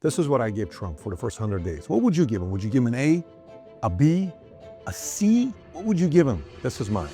This is what I gave Trump for the first 100 days. What would you give him? Would you give him an A, a B, a C? What would you give him? This is mine.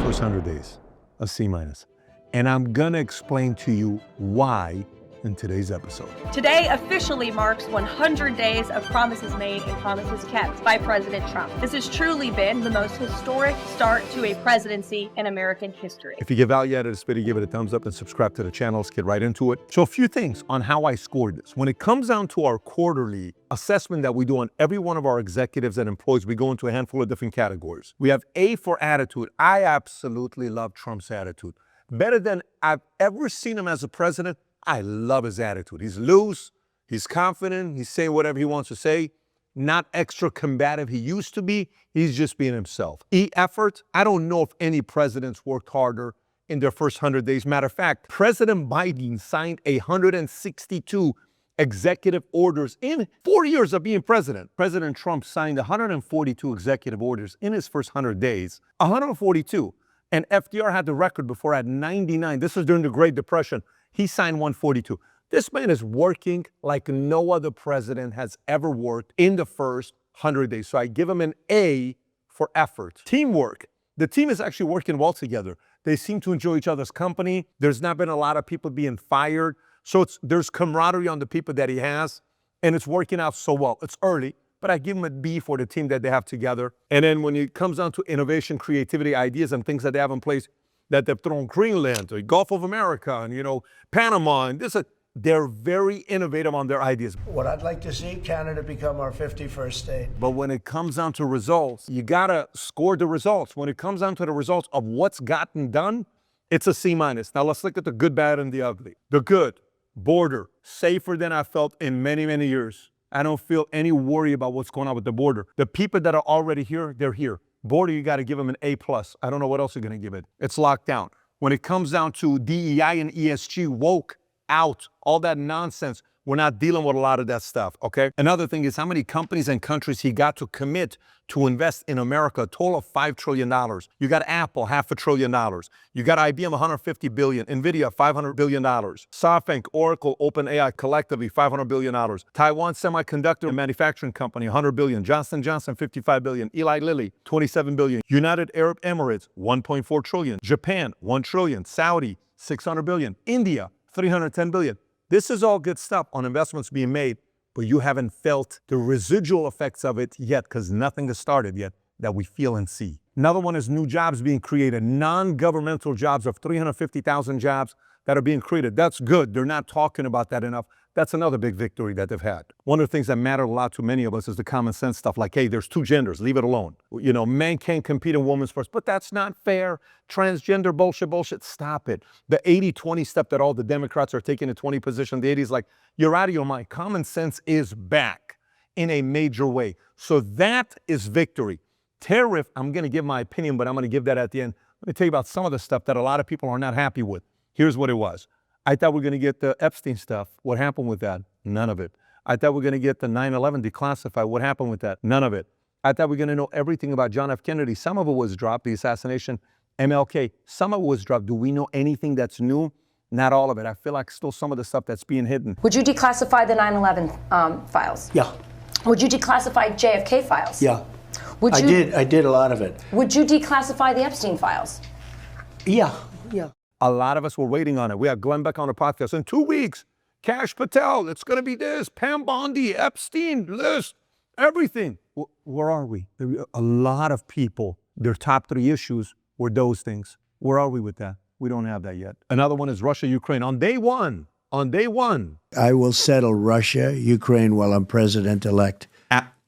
First 100 days, a C minus. And I'm gonna explain to you why in today's episode. Today officially marks 100 days of promises made and promises kept by President Trump. This has truly been the most historic start to a presidency in American history. If you get value out of this video, give it a thumbs up and subscribe to the channel. Let's get right into it. So a few things on how I scored this. When it comes down to our quarterly assessment that we do on every one of our executives and employees, we go into a handful of different categories. We have A for attitude. I absolutely love Trump's attitude. Better than I've ever seen him as a president. I love his attitude. He's loose, he's confident, he's saying whatever he wants to say, not extra combative he used to be, he's just being himself. E, effort. I don't know if any presidents worked harder in their first 100 days. Matter of fact, President Biden signed 162 executive orders in 4 years of being president. President Trump signed 142 executive orders in his first 100 days, 142. And FDR had the record before at 99. This was during the Great Depression. He signed 142. This man is working like no other president has ever worked in the first 100 days. So I give him an A for effort. Teamwork. The team is actually working well together. They seem to enjoy each other's company. There's not been a lot of people being fired. So there's camaraderie on the people that he has, and it's working out so well. It's early, but I give him a B for the team that they have together. And then when it comes down to innovation, creativity, ideas, and things that they have in place, that they've thrown Greenland, the Gulf of America, and Panama, and they're very innovative on their ideas. What I'd like to see, Canada become our 51st state. But when it comes down to results, you gotta score the results. When it comes down to the results of what's gotten done, it's a C minus. Now let's look at the good, bad, and the ugly. The good, border, safer than I felt in many, many years. I don't feel any worry about what's going on with the border. The people that are already here, they're here. Border, you got to give them an A+. I don't know what else you're going to give it. It's locked down. When it comes down to DEI and ESG, woke, out, all that nonsense, we're not dealing with a lot of that stuff, okay? Another thing is how many companies and countries he got to commit to invest in America, a total of $5 trillion. You got Apple, $500 billion. You got IBM, $150 billion. NVIDIA, $500 billion. SoftBank, Oracle, OpenAI, collectively, $500 billion. Taiwan Semiconductor Manufacturing Company, $100 billion. Johnson & Johnson, $55 billion. Eli Lilly, $27 billion. United Arab Emirates, $1.4 trillion. Japan, $1 trillion. Saudi, $600 billion. India, $310 billion. This is all good stuff on investments being made, but you haven't felt the residual effects of it yet because nothing has started yet that we feel and see. Another one is new jobs being created, non-governmental jobs of 350,000 jobs that are being created. That's good. They're not talking about that enough. That's another big victory that they've had. One of the things that matter a lot to many of us is the common sense stuff like, hey, there's two genders, leave it alone. Men can't compete in women's sports, but that's not fair. Transgender bullshit, stop it. The 80-20 step that all the Democrats are taking a 20 position, the 80s, like, you're out of your mind. Common sense is back in a major way. So that is victory. Tariff, I'm gonna give my opinion, but I'm gonna give that at the end. Let me tell you about some of the stuff that a lot of people are not happy with. Here's what it was. I thought we were going to get the Epstein stuff. What happened with that? None of it. I thought we were going to get the 9/11 declassified. What happened with that? None of it. I thought we were going to know everything about John F. Kennedy. Some of it was dropped, the assassination, MLK. Some of it was dropped. Do we know anything that's new? Not all of it. I feel like still some of the stuff that's being hidden. Would you declassify the 9/11 files? Yeah. Would you declassify JFK files? Yeah. I did a lot of it. Would you declassify the Epstein files? Yeah. A lot of us were waiting on it. We had Glenn Beck on the podcast. In 2 weeks, Kash Patel, it's going to be this, Pam Bondi, Epstein, list, everything. Where are we? A lot of people, their top 3 issues were those things. Where are we with that? We don't have that yet. Another one is Russia, Ukraine. On day one, I will settle Russia, Ukraine while I'm president-elect.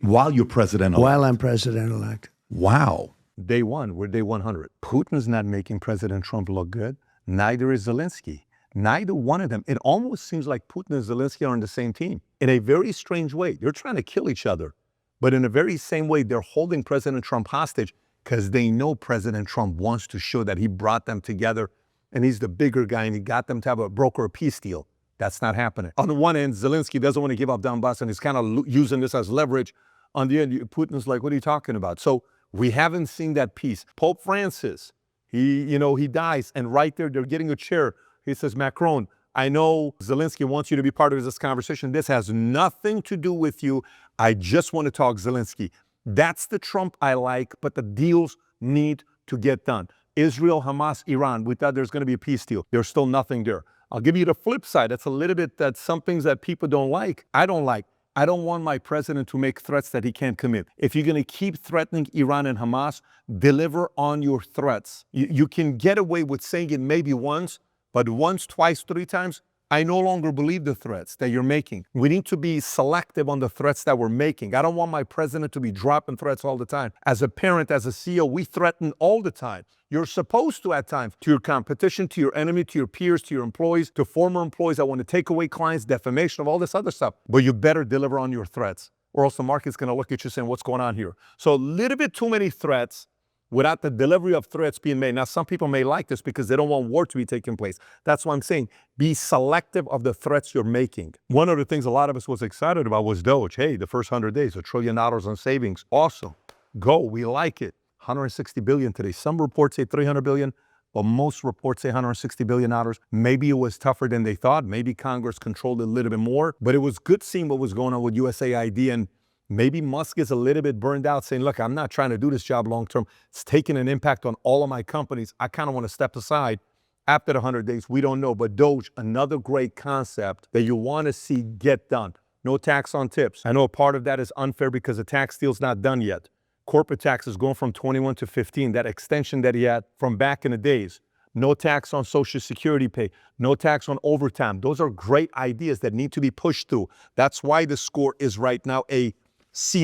While you're president-elect? While I'm president-elect. Wow. Day one, we're day 100. Putin's not making President Trump look good. Neither is Zelensky. Neither one of them. It almost seems like Putin and Zelensky are on the same team in a very strange way. They're trying to kill each other, but in a very same way, they're holding President Trump hostage because they know President Trump wants to show that he brought them together and he's the bigger guy and he got them to have a broker a peace deal. That's not happening. On the one end, Zelensky doesn't want to give up Donbass and he's kind of using this as leverage. On the end, Putin's like, what are you talking about? So we haven't seen that peace. Pope Francis, he dies, and right there, they're getting a chair. He says, Macron, I know Zelensky wants you to be part of this conversation. This has nothing to do with you. I just want to talk Zelensky. That's the Trump I like, but the deals need to get done. Israel, Hamas, Iran, we thought there's going to be a peace deal. There's still nothing there. I'll give you the flip side. That's a little bit, that's some things that people don't like. I don't like. I don't want my president to make threats that he can't commit. If you're going to keep threatening Iran and Hamas, deliver on your threats. You can get away with saying it maybe once, but once, twice, three times, I no longer believe the threats that you're making. We need to be selective on the threats that we're making. I don't want my president to be dropping threats all the time. As a parent, as a CEO, we threaten all the time. You're supposed to at times, to your competition, to your enemy, to your peers, to your employees, to former employees that want to take away clients, defamation of all this other stuff. But you better deliver on your threats, or else the market's going to look at you saying, what's going on here? So a little bit too many threats without the delivery of threats being made. Now, some people may like this because they don't want war to be taking place. That's why I'm saying be selective of the threats you're making. One of the things a lot of us was excited about was Doge. Hey, the first 100 days, $1 trillion on savings. Awesome. Go. We like it. 160 billion today. Some reports say 300 billion, but most reports say 160 billion dollars. Maybe it was tougher than they thought. Maybe Congress controlled it a little bit more, but it was good seeing what was going on with USAID, and maybe Musk is a little bit burned out saying, look, I'm not trying to do this job long term. It's taking an impact on all of my companies. I kind of want to step aside. After the 100 days, we don't know. But Doge, another great concept that you want to see get done. No tax on tips. I know a part of that is unfair because the tax deal's not done yet. Corporate tax is going from 21 to 15, that extension that he had from back in the days. No tax on Social Security pay, no tax on overtime. Those are great ideas that need to be pushed through. That's why the score is right now a C-,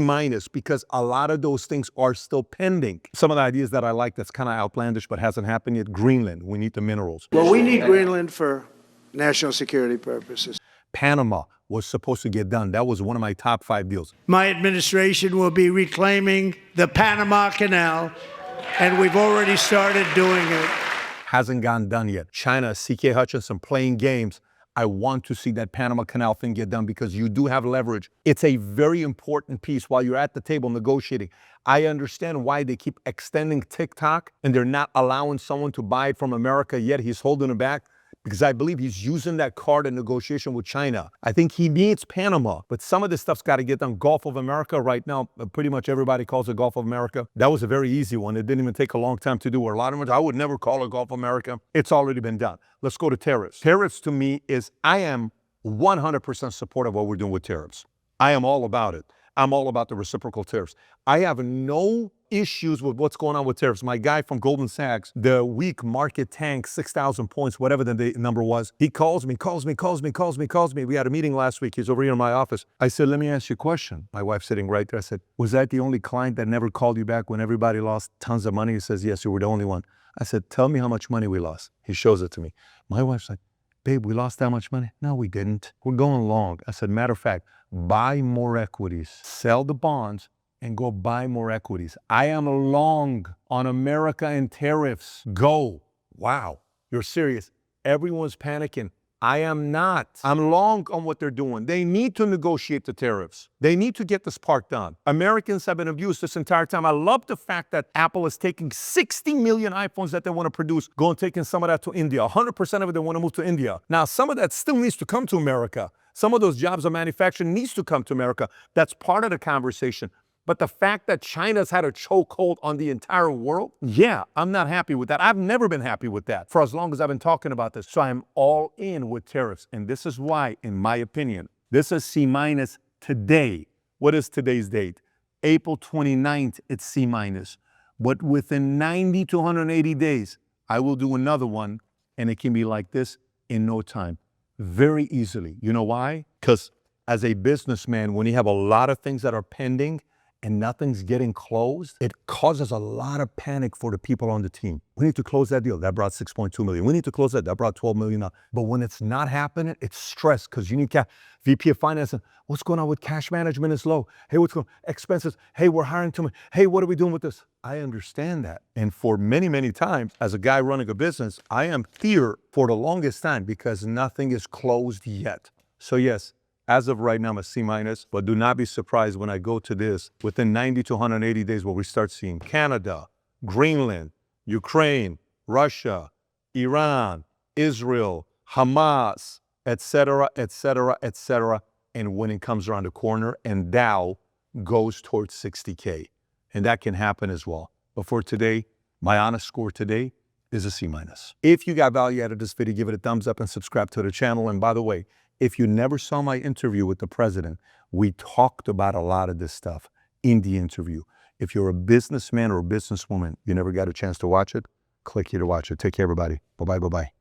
because a lot of those things are still pending. Some of the ideas that I like that's kind of outlandish but hasn't happened yet, Greenland, we need the minerals. Well, we need Greenland for national security purposes. Panama was supposed to get done. That was one of my top 5 deals. My administration will be reclaiming the Panama Canal, and we've already started doing it. Hasn't gotten done yet. China, C.K. Hutchinson playing games. I want to see that Panama Canal thing get done because you do have leverage. It's a very important piece while you're at the table negotiating. I understand why they keep extending TikTok and they're not allowing someone to buy it from America, yet he's holding it back. Because I believe he's using that card in negotiation with China. I think he needs Panama, but some of this stuff's got to get done. Gulf of America right now, pretty much everybody calls it Gulf of America. That was a very easy one. It didn't even take a long time to do. Or a lot of them, I would never call it Gulf of America. It's already been done. Let's go to tariffs. Tariffs to me is, I am 100% supportive of what we're doing with tariffs. I am all about it. I'm all about the reciprocal tariffs. I have no issues with what's going on with tariffs. My guy from Goldman Sachs, the week market tanked 6,000 points, whatever the number was. He calls me. We had a meeting last week. He's over here in my office. I said, let me ask you a question. My wife's sitting right there. I said, was that the only client that never called you back when everybody lost tons of money? He says, yes, you were the only one. I said, tell me how much money we lost. He shows it to me. My wife's like, babe, we lost that much money? No, we didn't. We're going long. I said, matter of fact, buy more equities, sell the bonds, and go buy more equities. I am long on America and tariffs. Go. Wow, you're serious. Everyone's panicking. I am not. I'm long on what they're doing. They need to negotiate the tariffs. They need to get this part done. Americans have been abused this entire time. I love the fact that Apple is taking 60 million iPhones that they want to produce, going taking some of that to India. 100% of it they want to move to India. Now, some of that still needs to come to America. Some of those jobs of manufacturing needs to come to America. That's part of the conversation. But the fact that China's had a chokehold on the entire world, yeah, I'm not happy with that. I've never been happy with that for as long as I've been talking about this. So I'm all in with tariffs. And this is why, in my opinion, this is C- today. What is today's date? April 29th, it's C-. But within 90 to 180 days, I will do another one, and it can be like this in no time. Very easily. You know why? Because as a businessman, when you have a lot of things that are pending, and nothing's getting closed, it causes a lot of panic for the people on the team. We need to close that deal. That brought 6.2 million. We need to close that. That brought 12 million. But when it's not happening, it's stress because you need VP of Finance. What's going on with cash management is low. Hey, what's going on? Expenses. Hey, we're hiring too much. Hey, what are we doing with this? I understand that. And for many, many times, as a guy running a business, I am fear for the longest time because nothing is closed yet. So yes, as of right now, I'm a C-, but do not be surprised when I go to this within 90 to 180 days where we start seeing Canada, Greenland, Ukraine, Russia, Iran, Israel, Hamas, etc., etc., etc. And when it comes around the corner and Dow goes towards 60K. And that can happen as well. But for today, my honest score today is a C-. If you got value out of this video, give it a thumbs up and subscribe to the channel. And by the way, if you never saw my interview with the president, we talked about a lot of this stuff in the interview. If you're a businessman or a businesswoman, you never got a chance to watch it, click here to watch it. Take care, everybody. Bye-bye, bye-bye.